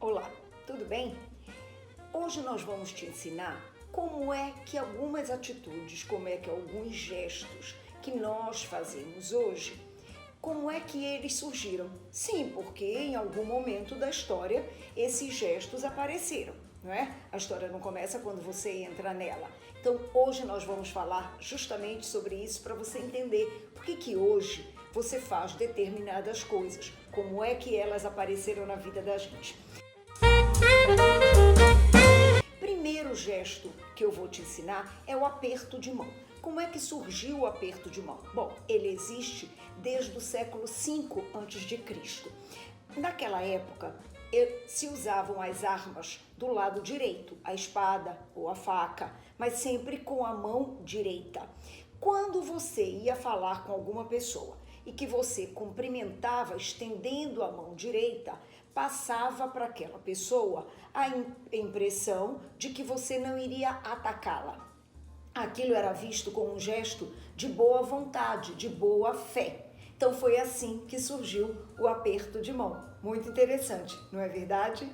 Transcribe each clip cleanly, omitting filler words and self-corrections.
Olá, tudo bem? Hoje nós vamos te ensinar como é que algumas atitudes, como é que alguns gestos que nós fazemos hoje, como é que eles surgiram. Sim, porque em algum momento da história esses gestos apareceram, não é? A história não começa quando você entra nela. Então hoje nós vamos falar justamente sobre isso para você entender por que hoje você faz determinadas coisas, como é que elas apareceram na vida da gente. Primeiro gesto que eu vou te ensinar é o aperto de mão. Como é que surgiu o aperto de mão? Bom, ele existe desde o século V a.C. Naquela época, se usavam as armas do lado direito, a espada ou a faca, mas sempre com a mão direita. Quando você ia falar com alguma pessoa e que você cumprimentava estendendo a mão direita, passava para aquela pessoa a impressão de que você não iria atacá-la. Aquilo era visto como um gesto de boa vontade, de boa fé. Então foi assim que surgiu o aperto de mão. Muito interessante, não é verdade?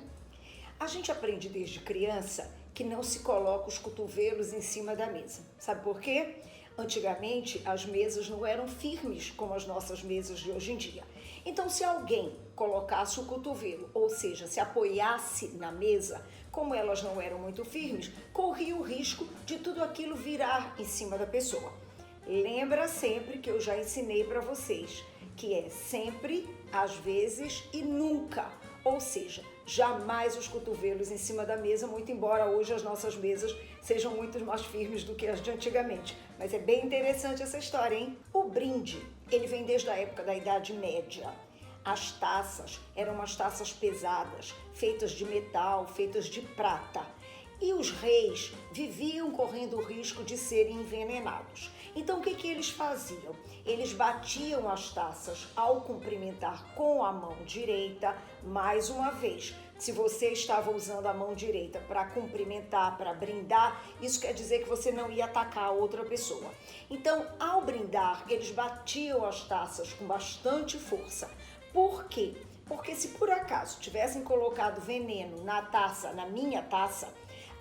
A gente aprende desde criança que não se coloca os cotovelos em cima da mesa. Sabe por quê? Antigamente, as mesas não eram firmes como as nossas mesas de hoje em dia. Então, se alguém colocasse o cotovelo, ou seja, se apoiasse na mesa, como elas não eram muito firmes, corria o risco de tudo aquilo virar em cima da pessoa. Lembra sempre que eu já ensinei para vocês, que é sempre, às vezes e nunca. Ou seja, jamais os cotovelos em cima da mesa, muito embora hoje as nossas mesas sejam muito mais firmes do que as de antigamente. Mas é bem interessante essa história, hein? O brinde, ele vem desde a época da Idade Média. As taças eram umas taças pesadas, feitas de metal, feitas de prata. E os reis viviam correndo o risco de serem envenenados. Então, o que eles faziam? Eles batiam as taças ao cumprimentar com a mão direita. Mais uma vez, se você estava usando a mão direita para cumprimentar, para brindar, isso quer dizer que você não ia atacar a outra pessoa. Então, ao brindar, eles batiam as taças com bastante força. Por quê? Porque se por acaso tivessem colocado veneno na taça, na minha taça,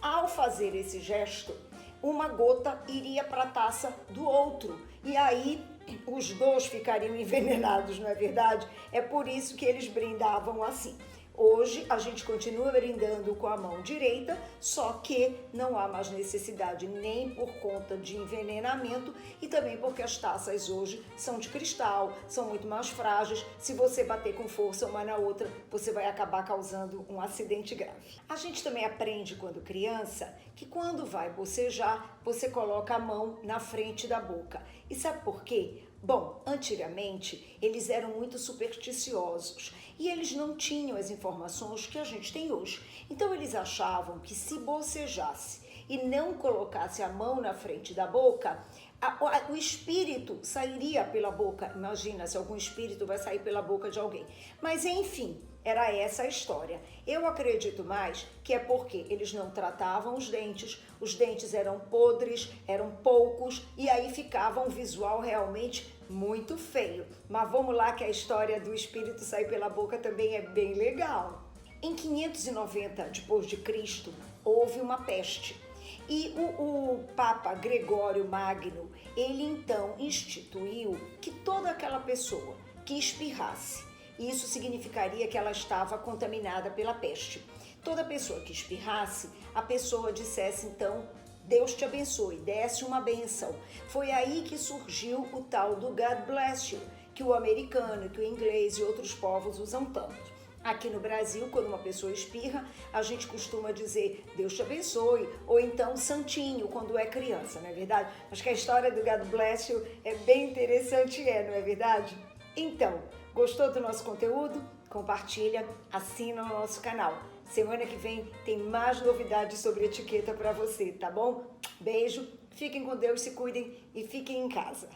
ao fazer esse gesto, uma gota iria para a taça do outro e aí os dois ficariam envenenados, não é verdade? É por isso que eles brindavam assim. Hoje a gente continua brindando com a mão direita, só que não há mais necessidade nem por conta de envenenamento e também porque as taças hoje são de cristal, são muito mais frágeis. Se você bater com força uma na outra, você vai acabar causando um acidente grave. A gente também aprende quando criança que quando vai bocejar, você coloca a mão na frente da boca. E sabe por quê? Bom, antigamente eles eram muito supersticiosos e eles não tinham as informações que a gente tem hoje. Então eles achavam que se bocejasse e não colocasse a mão na frente da boca, o espírito sairia pela boca. Imagina se algum espírito vai sair pela boca de alguém. Mas enfim, era essa a história. Eu acredito mais que é porque eles não tratavam os dentes eram podres, eram poucos e aí ficava um visual realmente muito feio. Mas vamos lá que a história do espírito sair pela boca também é bem legal. Em 590 d.C., houve uma peste. E o Papa Gregório Magno, ele então instituiu que toda aquela pessoa que espirrasse, isso significaria que ela estava contaminada pela peste. Toda pessoa que espirrasse, a pessoa dissesse então, Deus te abençoe, desse uma benção. Foi aí que surgiu o tal do God bless you, que o americano, que o inglês e outros povos usam tanto. Aqui no Brasil, quando uma pessoa espirra, a gente costuma dizer Deus te abençoe, ou então santinho, quando é criança, não é verdade? Acho que a história do God bless you é bem interessante, não é verdade? Então, gostou do nosso conteúdo? Compartilha, assina o nosso canal. Semana que vem tem mais novidades sobre etiqueta para você, tá bom? Beijo, fiquem com Deus, se cuidem e fiquem em casa.